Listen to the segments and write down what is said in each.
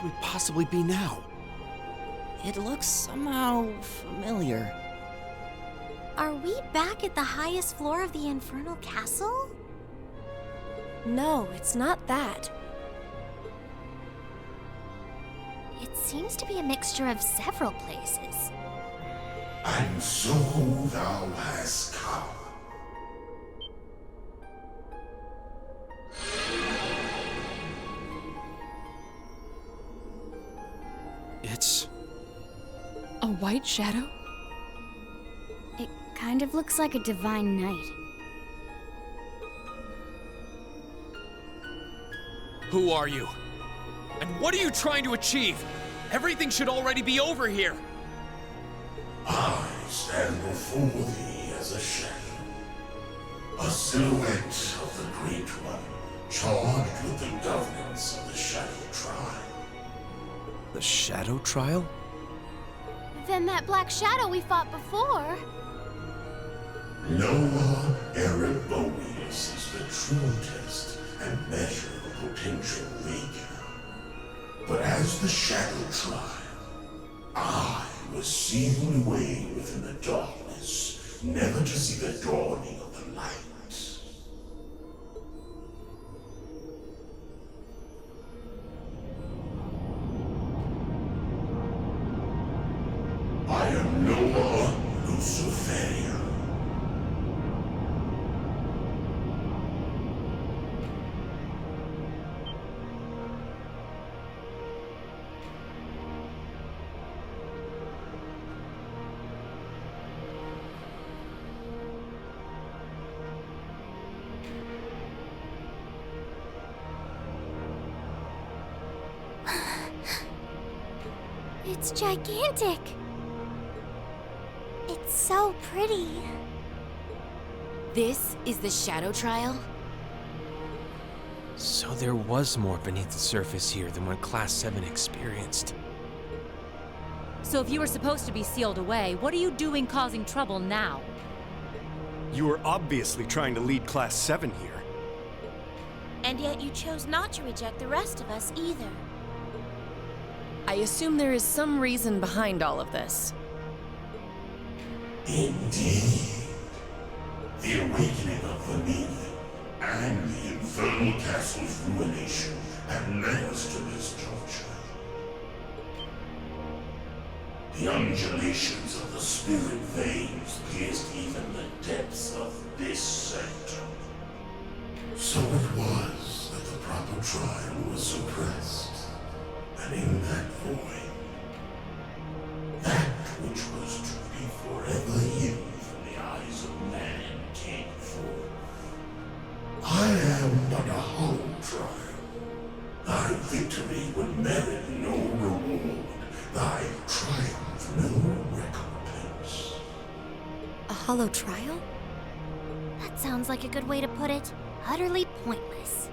could we possibly be now? It looks somehow familiar. Are we back at the highest floor of the Infernal Castle? No, it's not that. It seems to be a mixture of several places. And so thou hast come. It's... A white shadow? It kind of looks like a divine knight. Who are you? And what are you trying to achieve? Everything should already be over here. I stand before thee as a shadow. A silhouette of the Great One, charged with the governance of the Shadow Tribe. the Shadow Trial? Then that black shadow we fought before. Noah Erebonius is the true test and measure of potential vigor. But as the Shadow Trial, I was sealed away within the darkness, never to see the dawning of the light. I am Noah Luciferian. It's gigantic. It's so pretty. This is the Shadow Trial? So there was more beneath the surface here than what Class 7 experienced. So if you were supposed to be sealed away, what are you doing causing trouble now? You were obviously trying to lead Class 7 here. And yet you chose not to reject the rest of us either. I assume there is some reason behind all of this. Indeed. The awakening of the Needle and the Infernal Castle's ruination have led us to this juncture. The undulations of the spirit veins pierced even the depths of this sector. So it was that the proper trial was suppressed. And in that void, that which was to be forever hidden from the eyes of man came forth. I am but a hollow trial. Thy victory would merit no reward, thy triumph no recompense. A hollow trial? That sounds like a good way to put it. Utterly pointless.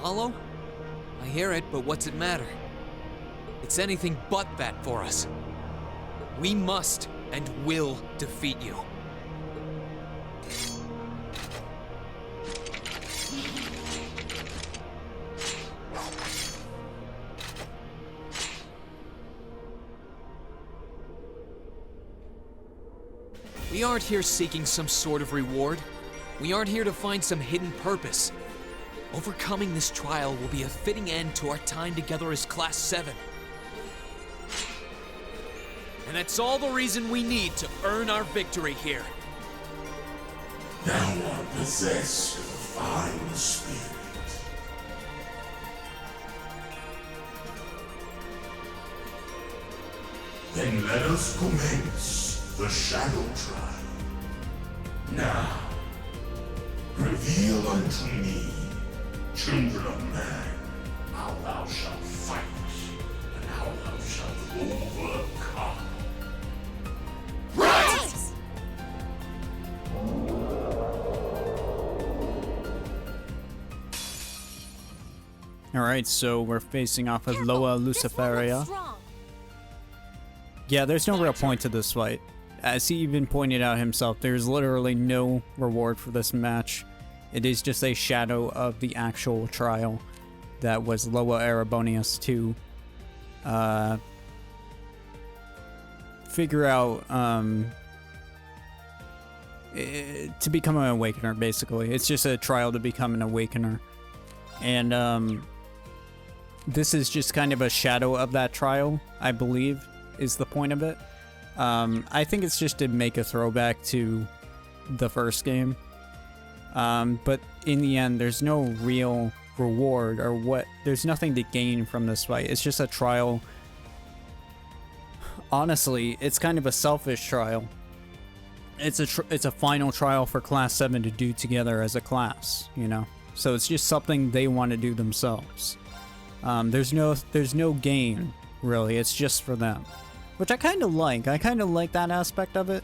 Hollow? I hear it, but what's it matter? It's anything but that for us. We must and will defeat you. We aren't here seeking some sort of reward. We aren't here to find some hidden purpose. Overcoming this trial will be a fitting end to our time together as Class 7. And that's all the reason we need to earn our victory here. Thou art possessed of a fine spirit. Then let us commence the Shadow Trial. Now, reveal unto me, children of man, how thou shalt fight, and how thou shalt overcome. Right! Alright, so we're facing off with Loa Luciferia. Yeah, there's no real point to this fight. as he even pointed out himself, there's literally no reward for this match. It is just a shadow of the actual trial that was Loa Erebonius to figure out to become an awakener, basically. It's just a trial to become an awakener. And this is just kind of a shadow of that trial, I believe, is the point of it. I think it's just to make a throwback to the first game. But in the end, there's no real reward or there's nothing to gain from this fight. It's just a trial. Honestly, it's kind of a selfish trial. It's a final trial for Class 7 to do together as a class, you know? So it's just something they want to do themselves. There's no gain, really. It's just for them. Which I kind of like. I kind of like that aspect of it.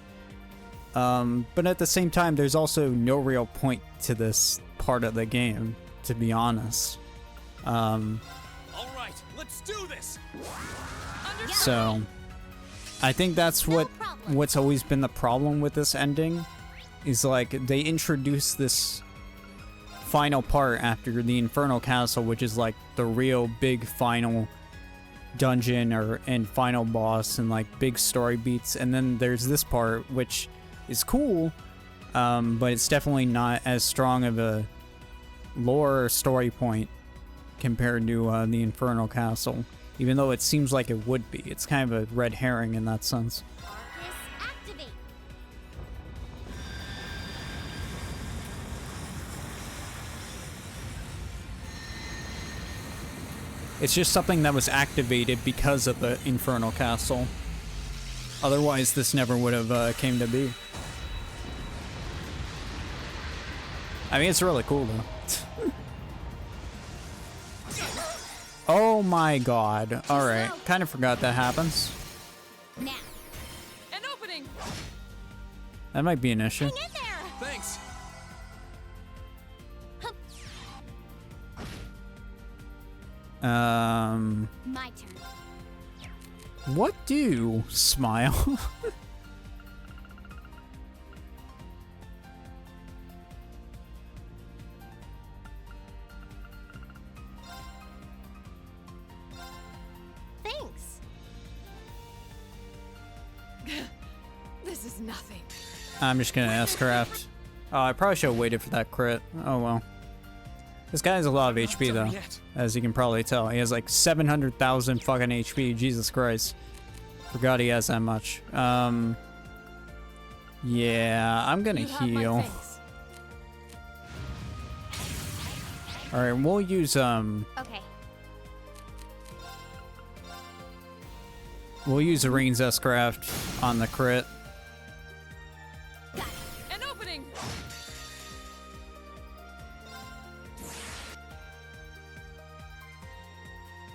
But at the same time, there's also no real point to this part of the game, to be honest. All right, let's do this. So, I think that's what's always been the problem with this ending, is like they introduce this final part after the Infernal Castle, which is like the real big final dungeon and final boss and like big story beats, and then there's this part which is cool, but it's definitely not as strong of a lore or story point compared to the Infernal Castle, even though it seems like it would be. It's kind of a red herring in that sense. Arcus, activate. It's just something that was activated because of the Infernal Castle. Otherwise, this never would have came to be. I mean, it's really cool, though. Oh my god. Alright, kind of forgot that happens. Now. An opening. That might be an issue. Hang in there. Thanks. My turn. What do? Smile. Thanks. This is nothing. I'm just gonna S-craft. Oh, I probably should have waited for that crit. Oh well. This guy has a lot of HP though, as you can probably tell. He has like 700,000 fucking HP. Jesus Christ. Forgot he has that much. Yeah, I'm gonna heal. Alright, we'll use, Okay. we'll use Arine's S-craft on the crit. An opening.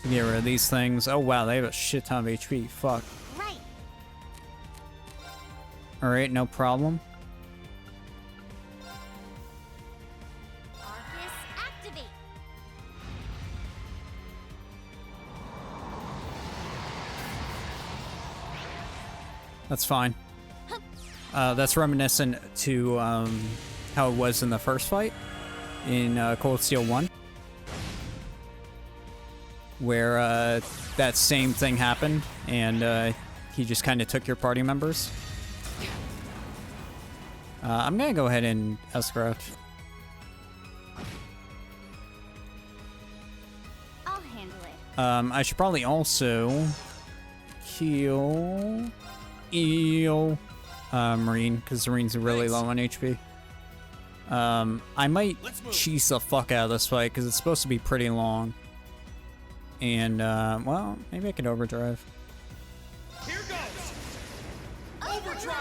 To get rid of these things. Oh wow, they have a shit ton of HP. Fuck. Right. Alright, no problem. Arcus, activate. That's fine. That's reminiscent to how it was in the first fight in Cold Steel 1, where that same thing happened and he just kind of took your party members. I'm gonna go ahead and S-craft. I'll handle it. I should probably also heal Marine, because Marine's really low on HP. I might cheese the fuck out of this fight, because it's supposed to be pretty long. And, well, maybe I could overdrive. Here goes. Overdrive.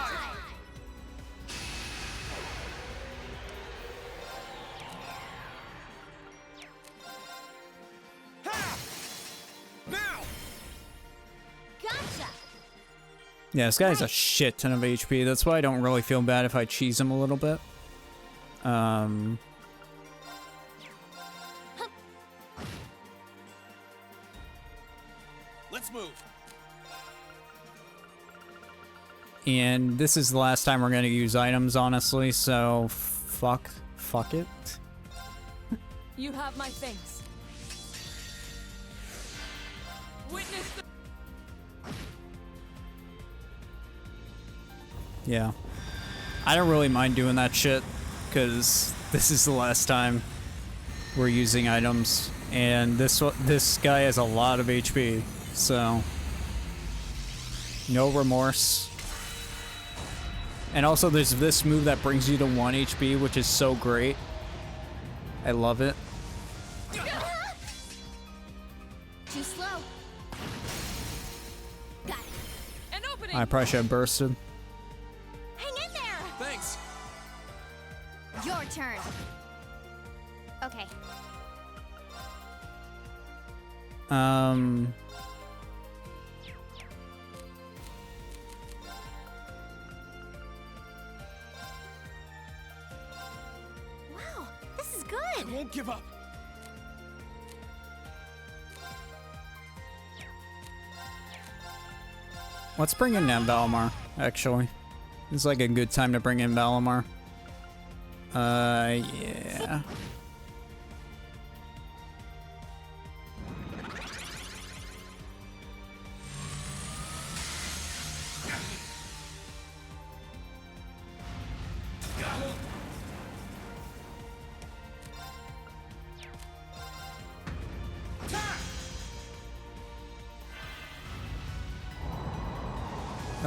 Ha! Now. Gotcha. Yeah, this guy has a shit ton of HP. That's why I don't really feel bad if I cheese him a little bit. Let's move. And this is the last time we're gonna use items, honestly, so fuck it. You have my thanks. Witness the Yeah. I don't really mind doing that shit, because this is the last time we're using items. And this guy has a lot of HP, so no remorse. And also there's this move that brings you to 1 HP, which is so great. I love it. Too slow. Got it. an opening. I probably should have bursted. Hang in there. Thanks. Your turn. Okay. Wow, this is good. Won't give up. Let's bring in Valimar, actually. It's like a good time to bring in Valimar. Yeah.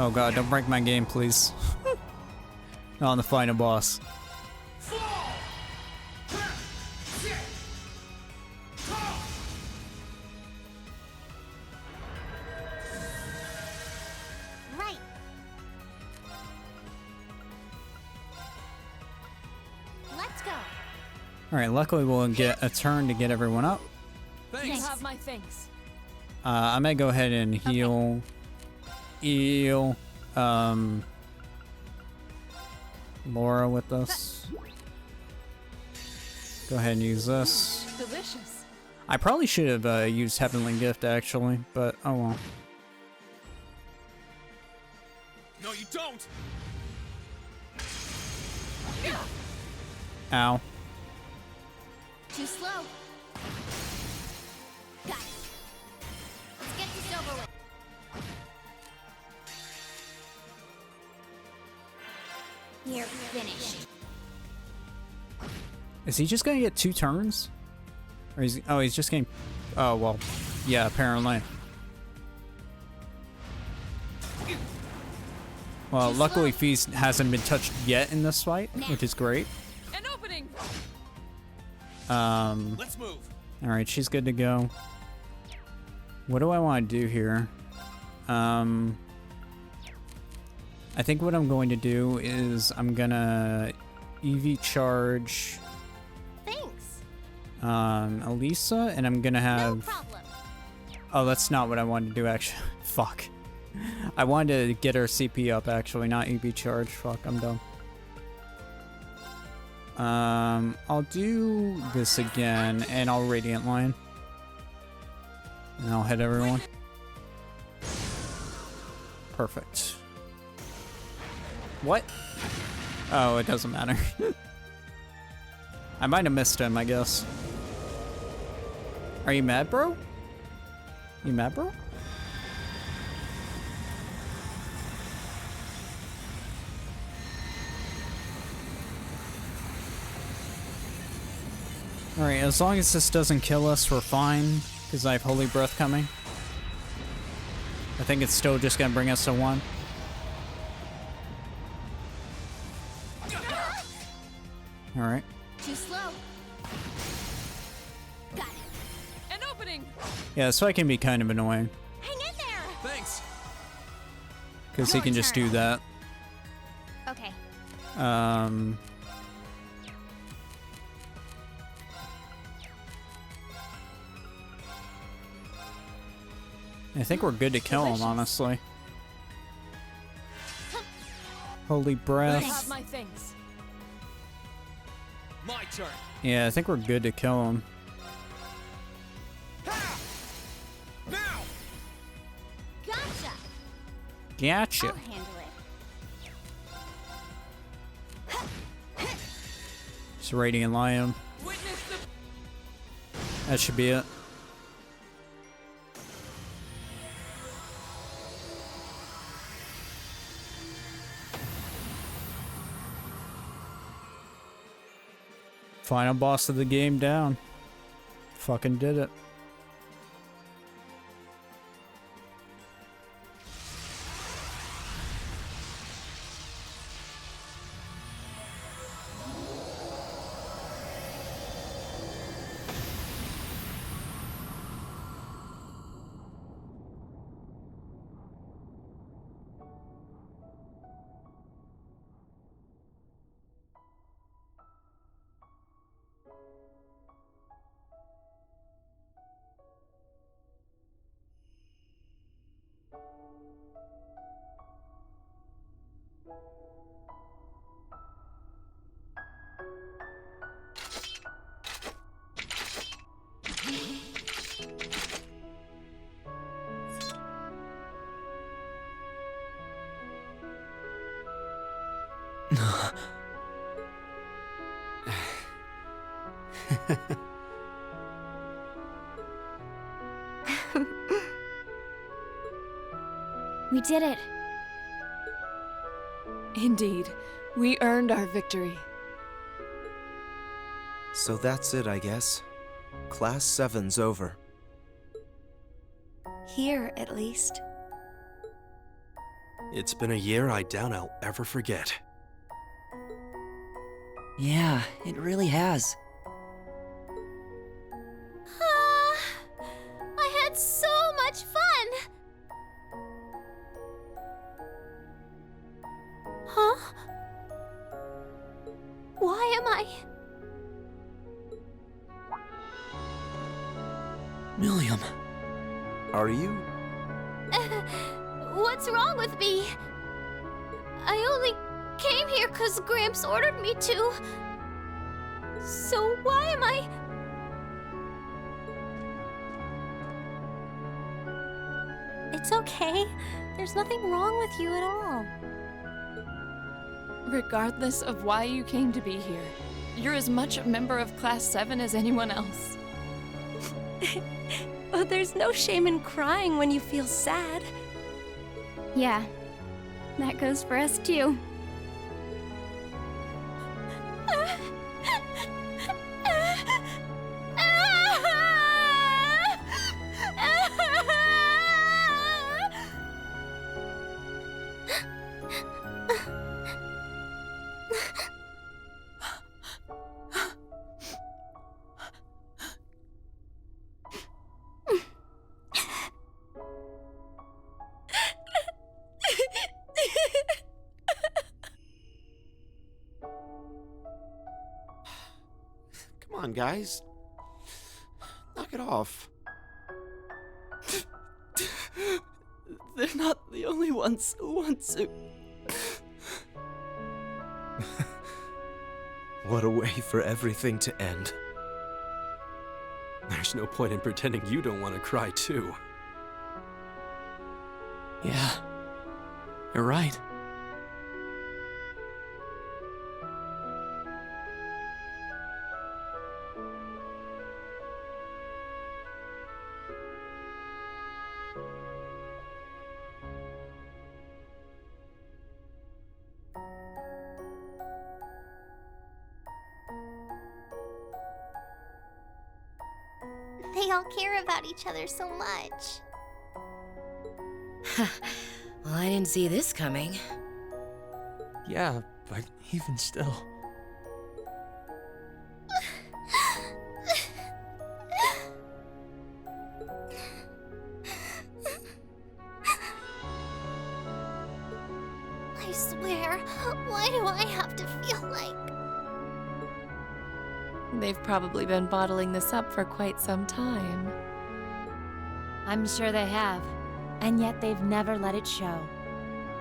Oh god, don't break my game, please. Not on the final boss. Right. Let's go. Alright, luckily we'll get a turn to get everyone up. You have my thanks. I may go ahead and heal. Laura with us. Go ahead and use this. Delicious. I probably should have used Heavenly Gift actually, but oh well. No, you don't. Ow. Too slow. Got it. Let's get this over with. You're finished. Is he just gonna get 2 turns? Or is he, oh, he's just getting... Oh, well. Yeah, apparently. Well, luckily Feast hasn't been touched yet in this fight, which is great. An opening. Let's move. Alright, she's good to go. What do I want to do here? I think what I'm going to do is I'm gonna EV charge Thanks. Elisa, and I'm gonna No have... problem. Oh, that's not what I wanted to do, actually. Fuck. I wanted to get her CP up, actually, not EV charge. Fuck, I'm dumb. I'll do this again, and I'll Radiant Line. And I'll hit everyone. Perfect. What? Oh, it doesn't matter. I might have missed him, I guess. Are you mad, bro? You mad, bro? Alright, as long as this doesn't kill us, we're fine. Because I have Holy Breath coming. I think it's still just gonna bring us to 1. Alright. Too slow. Got it. An opening. Yeah, this fight can be kind of annoying. Hang in there. Thanks. Because he Your can just turn. do that. Okay. I think we're good to kill him, honestly. Holy You Breath. have my thanks. My turn. Yeah, I think we're good to kill him. Now. Gotcha. Gotcha. I'll handle it. It's Radiant Lion. That should be it. Final boss of the game down. Fucking did it. We did it. Indeed, we earned our victory. So that's it, I guess. Class 7's over. Here, at least. It's been a year I doubt I'll ever forget. Yeah, it really has. I had so much fun! Huh? Why am I... Milliam. Are you? What's wrong with me? I only came here because Gramps ordered me to. So why am I... It's okay. There's nothing wrong with you at all. Regardless of why you came to be here, you're as much a member of Class 7 as anyone else. Oh, there's no shame in crying when you feel sad. Yeah, that goes for us too. Come on, guys. Knock it off. They're not the only ones who want to. What a way for everything to end. There's no point in pretending you don't want to cry, too. Yeah, you're right. They all care about each other so much. Well, I didn't see this coming. Yeah, but even still. I swear, why do I have to feel like... They've probably been bottling this up for quite some time. I'm sure they have. And yet they've never let it show.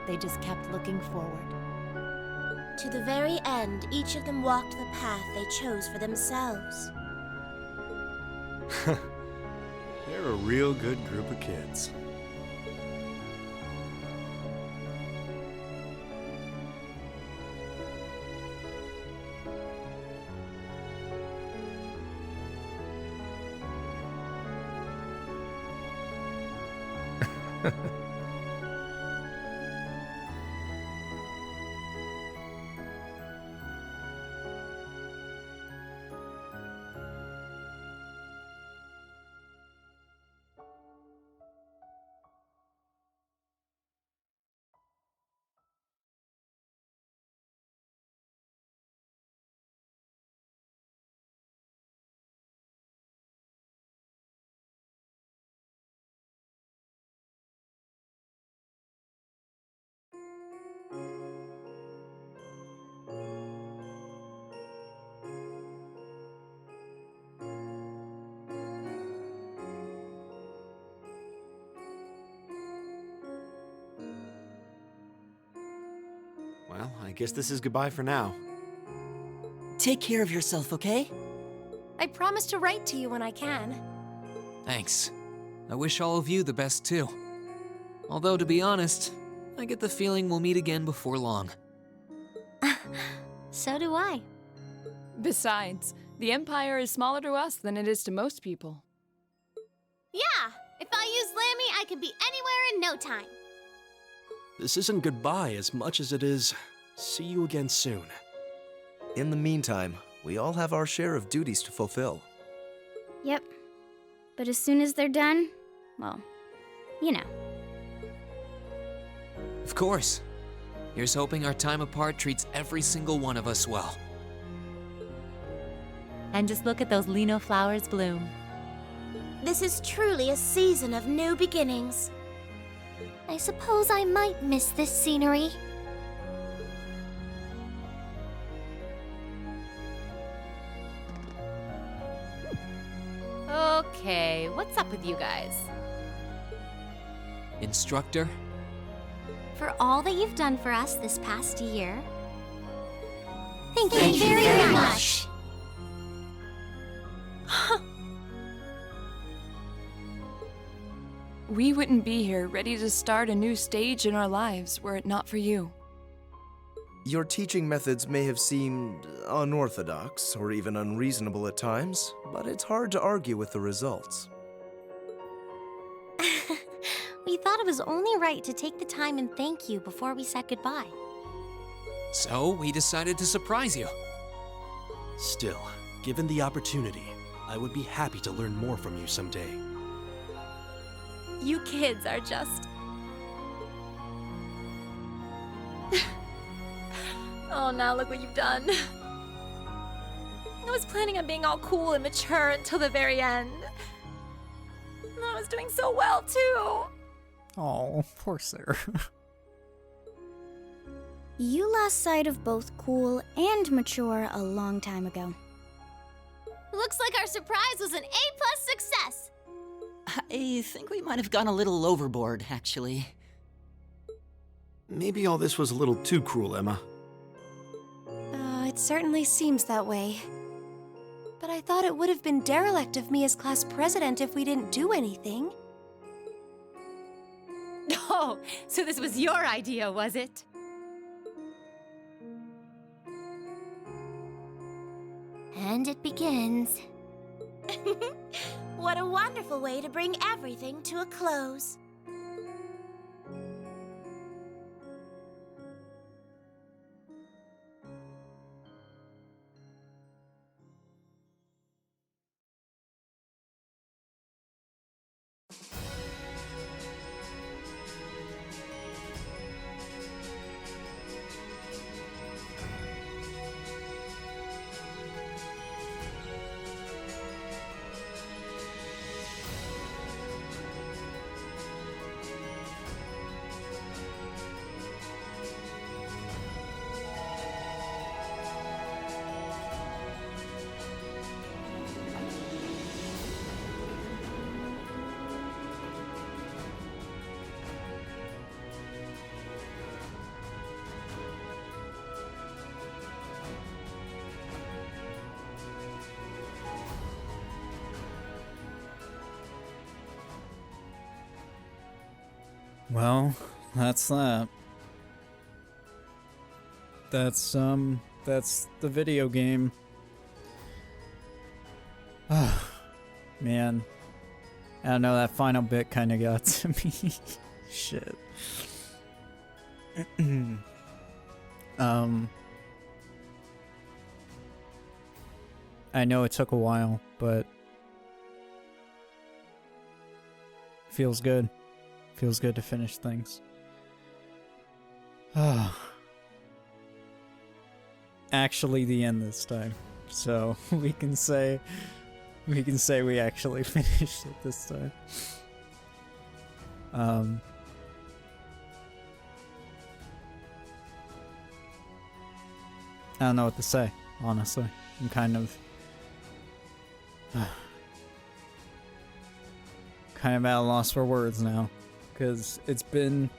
They just kept looking forward. To the very end, each of them walked the path they chose for themselves. They're a real good group of kids. Well, I guess this is goodbye for now. Take care of yourself, okay? I promise to write to you when I can. Thanks. I wish all of you the best too. Although, to be honest, I get the feeling we'll meet again before long. So do I. Besides, the Empire is smaller to us than it is to most people. Yeah, if I use Lammy, I can be anywhere in no time. This isn't goodbye as much as it is see you again soon. In the meantime, we all have our share of duties to fulfill. Yep. But as soon as they're done, well, you know. Of course. Here's hoping our time apart treats every single one of us well. And just look at those Lino flowers bloom. This is truly a season of new beginnings. I suppose I might miss this scenery. Okay, what's up with you guys? Instructor? For all that you've done for us this past year, thank you very much. We wouldn't be here ready to start a new stage in our lives were it not for you. Your teaching methods may have seemed unorthodox or even unreasonable at times, but it's hard to argue with the results. We thought it was only right to take the time and thank you before we said goodbye. So we decided to surprise you. Still, given the opportunity, I would be happy to learn more from you someday. You kids are just... Oh, now look what you've done. I was planning on being all cool and mature until the very end. And I was doing so well, too. Oh, poor Sarah. You lost sight of both cool and mature a long time ago. Looks like our surprise was an A+ success. I think we might have gone a little overboard, actually. Maybe all this was a little too cruel, Emma. It certainly seems that way. But I thought it would have been derelict of me as class president if we didn't do anything. Oh, so this was your idea, was it? And it begins. What a wonderful way to bring everything to a close. Well, that's that. That's the video game. Man. I don't know, that final bit kind of got to me. Shit. I know it took a while, but feels good. Feels good to finish things. Actually the end this time. So we can say we actually finished it this time. I don't know what to say, honestly. I'm kind of at a loss for words now, because it's been,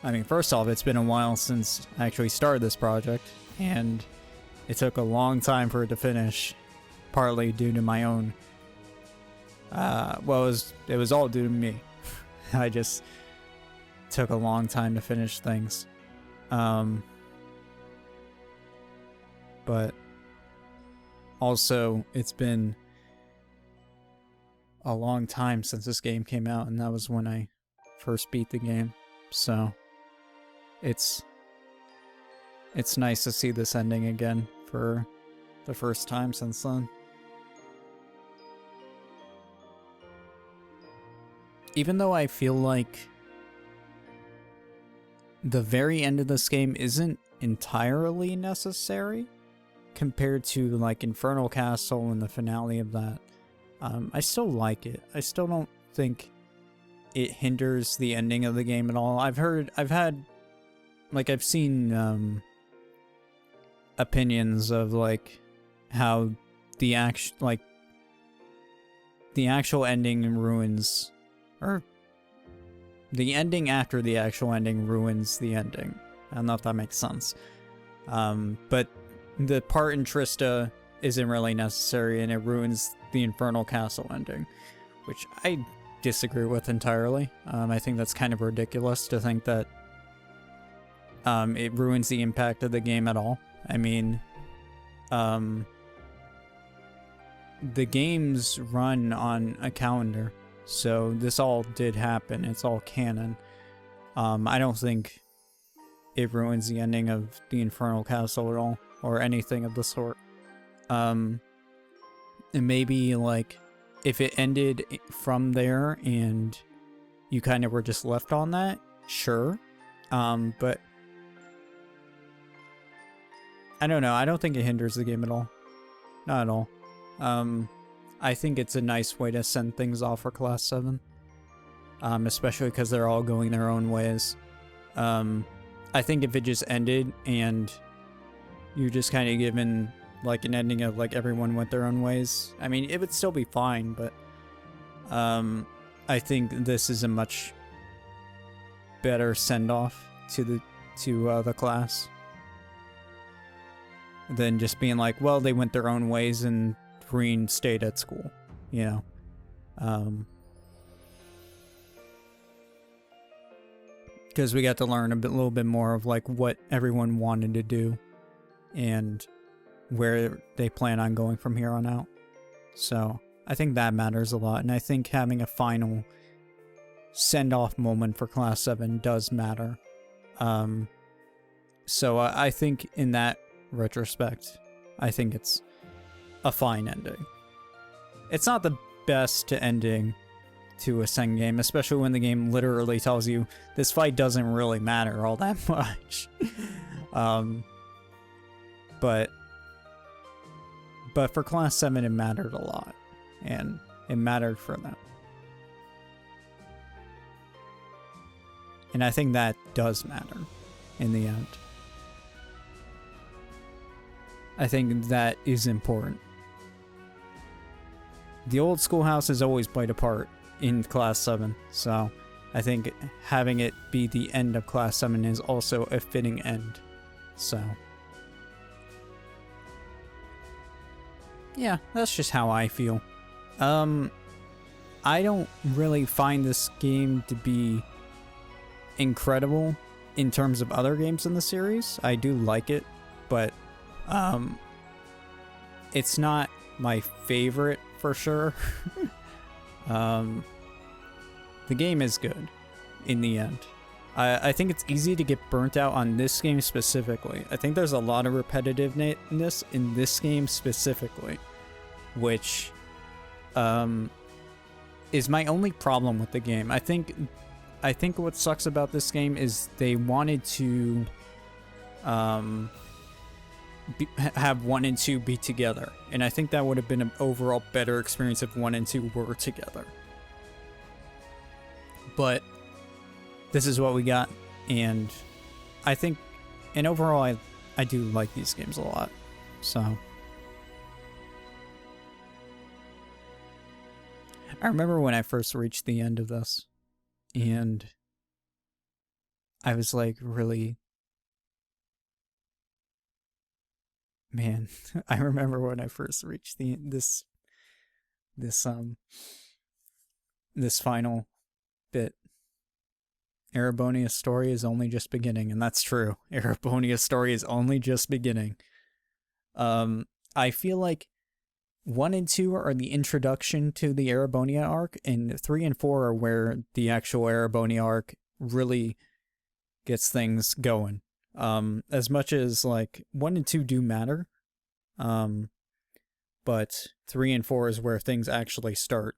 I mean, first off, it's been a while since I actually started this project, and it took a long time for it to finish, partly due to my own, well, it was all due to me. I just took a long time to finish things. But also, it's been a long time since this game came out, and that was when I first beat the game. So it's nice to see this ending again for the first time since then. Even though I feel like the very end of this game isn't entirely necessary compared to like Infernal Castle and the finale of that, I still like it. I still don't think it hinders the ending of the game at all. I've seen opinions of like how the actual ending ruins, or the ending after the actual ending ruins the ending. I don't know if that makes sense. But the part in Trista isn't really necessary, and it ruins the Infernal Castle ending, which I disagree with entirely. I think that's kind of ridiculous to think that it ruins the impact of the game at all. I mean, the games run on a calendar, so this all did happen. It's all canon. I don't think it ruins the ending of the Infernal Castle at all, or anything of the sort. And maybe, like, if it ended from there and you kind of were just left on that, sure. But I don't know. I don't think it hinders the game at all. Not at all. I think it's a nice way to send things off for Class 7. Especially because they're all going their own ways. I think if it just ended and you're just kind of given like an ending of like everyone went their own ways, I mean, it would still be fine, but I think this is a much better send-off to the class than just being like, well, they went their own ways and Green stayed at school, you know. Because we got to learn a little bit more of like what everyone wanted to do and where they plan on going from here on out. So I think that matters a lot, and I think having a final send-off moment for Class 7 does matter. So I think in that retrospect, I think it's a fine ending. It's not the best ending to a Sen game, especially when the game literally tells you this fight doesn't really matter all that much. But for Class 7 it mattered a lot, and it mattered for them. And I think that does matter in the end. I think that is important. The old schoolhouse has always played a part in Class 7, so I think having it be the end of Class 7 is also a fitting end. So yeah, that's just how I feel. I don't really find this game to be incredible in terms of other games in the series. I do like it, but it's not my favorite for sure. the game is good in the end. I think it's easy to get burnt out on this game specifically. I think there's a lot of repetitiveness in this game specifically, which is my only problem with the game. I think what sucks about this game is they wanted to have 1 and 2 be together, and I think that would have been an overall better experience if 1 and 2 were together. But this is what we got, and I think, and overall, I do like these games a lot, so. I remember when I first reached the end of this, and I was like, really, man, I remember when I first reached this final bit. Erebonia's story is only just beginning, and that's true. Erebonia's story is only just beginning. I feel like 1 and 2 are the introduction to the Erebonia arc, and 3 and 4 are where the actual Erebonia arc really gets things going. As much as, like, 1 and 2 do matter, but 3 and 4 is where things actually start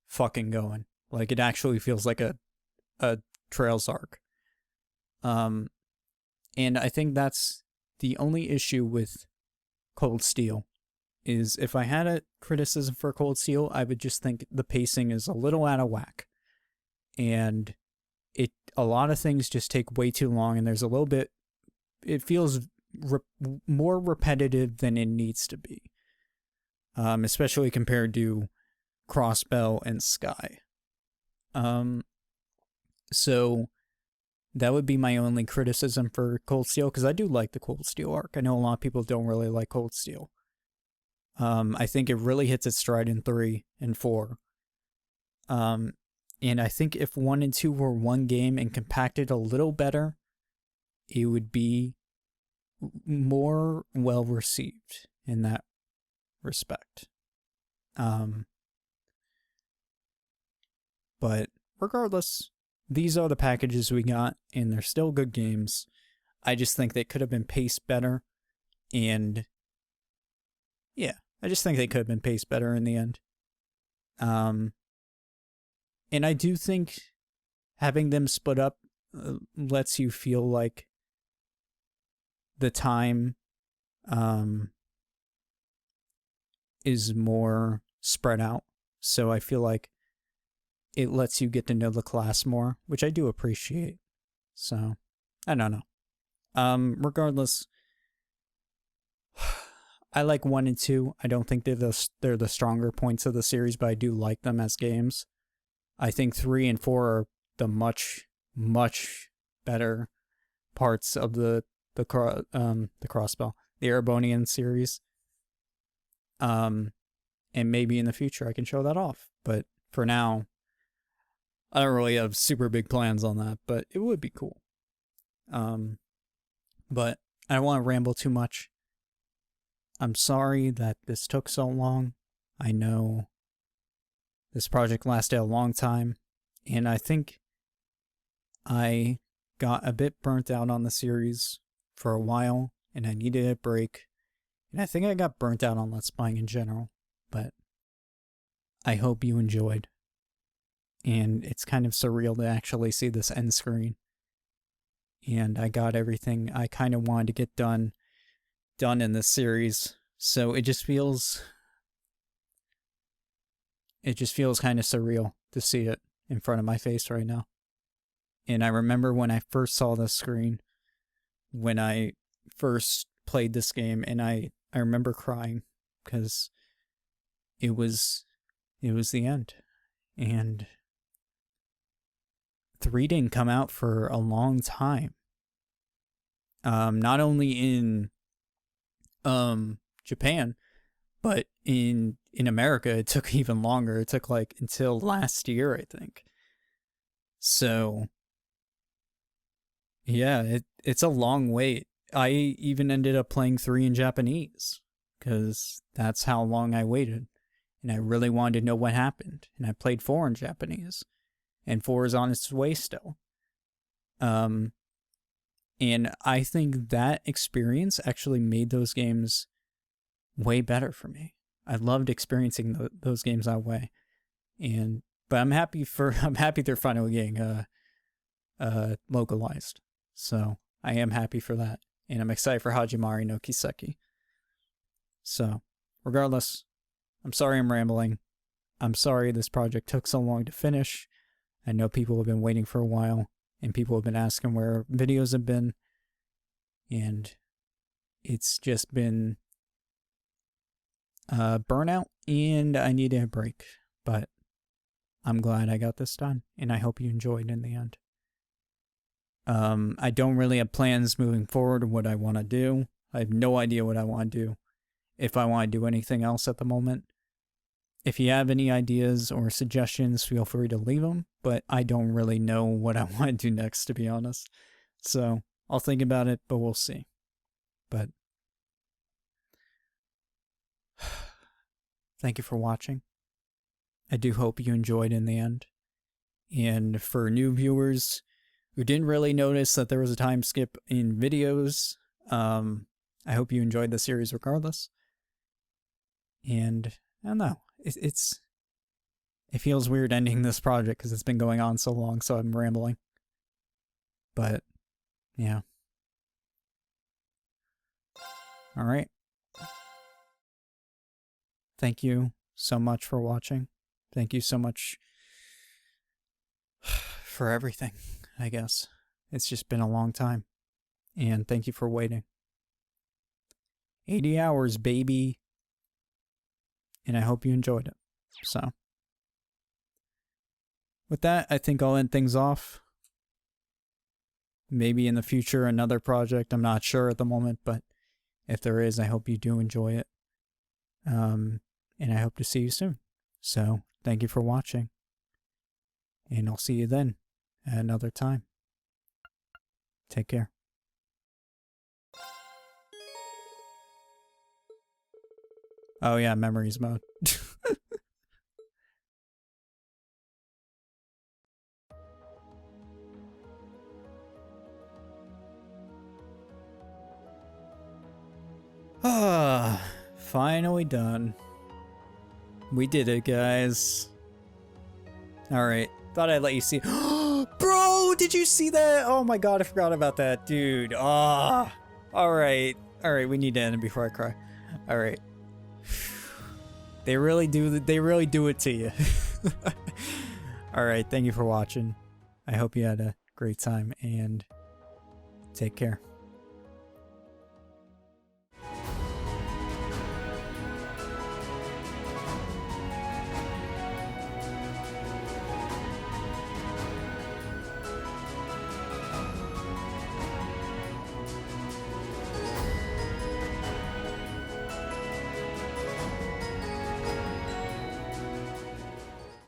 fucking going. Like, it actually feels like a Trails arc. And I think that's the only issue with Cold Steel, is if I had a criticism for Cold Steel, I would just think the pacing is a little out of whack. And a lot of things just take way too long, and there's a little bit, it feels more repetitive than it needs to be. Especially compared to Crossbell and Sky. So that would be my only criticism for Cold Steel, because I do like the Cold Steel arc. I know a lot of people don't really like Cold Steel. I think it really hits its stride in 3 and 4. And I think if 1 and 2 were one game and compacted a little better, it would be more well received in that respect. But regardless, these are the packages we got, and they're still good games. I just think they could have been paced better, and yeah, I just think they could have been paced better in the end. And I do think having them split up lets you feel like the time is more spread out. So I feel like it lets you get to know the class more, which I do appreciate. So, I don't know. Regardless, I like 1 and 2. I don't think they're the stronger points of the series, but I do like them as games. I think 3 and 4 are the much better parts of the Crossbell, the Erebonian series. And maybe in the future I can show that off, but for now, I don't really have super big plans on that, but it would be cool. But I don't want to ramble too much. I'm sorry that this took so long. I know this project lasted a long time, and I think I got a bit burnt out on the series for a while, and I needed a break. And I think I got burnt out on Let's Playing in general, but I hope you enjoyed. And it's kind of surreal to actually see this end screen. And I got everything I kind of wanted to get done in this series. So it just feels kind of surreal to see it in front of my face right now. And I remember when I first saw this screen, when I first played this game, and I remember crying because it was the end. And 3 didn't come out for a long time. Not only in Japan, but in America it took even longer. It took like until last year, I think. So yeah, it's a long wait. I even ended up playing 3 in Japanese because that's how long I waited. and I really wanted to know what happened. And I played 4 in Japanese, and 4 is on its way still. And I think that experience actually made those games way better for me. I loved experiencing those games that way, but I'm happy they're finally getting localized. So I am happy for that, and I'm excited for Hajimari no Kiseki. So, regardless, I'm sorry I'm rambling. I'm sorry this project took so long to finish. I know people have been waiting for a while, and people have been asking where videos have been, and it's just been burnout, and I needed a break, but I'm glad I got this done, and I hope you enjoyed in the end. I don't really have plans moving forward of what I want to do. I have no idea what I want to do, if I want to do anything else at the moment. If you have any ideas or suggestions, feel free to leave them, but I don't really know what I want to do next, to be honest. So, I'll think about it, but we'll see. But thank you for watching. I do hope you enjoyed in the end. And for new viewers who didn't really notice that there was a time skip in videos, I hope you enjoyed the series regardless. And I don't know, it feels weird ending this project because it's been going on so long, so I'm rambling. But yeah. All right. Thank you so much for watching. Thank you so much for everything, I guess. It's just been a long time. And thank you for waiting. 80 hours, baby. And I hope you enjoyed it. So, with that, I think I'll end things off. Maybe in the future, another project. I'm not sure at the moment, but if there is, I hope you do enjoy it. And I hope to see you soon. So, thank you for watching. And I'll see you then at another time. Take care. Oh yeah, memories mode. Ah, finally done. We did it, guys. Alright, thought I'd let you see. Bro, did you see that? Oh my god, I forgot about that, dude. Ah, alright. Alright, we need to end it before I cry. Alright. They really do it to you. Alright, thank you for watching. I hope you had a great time, and take care.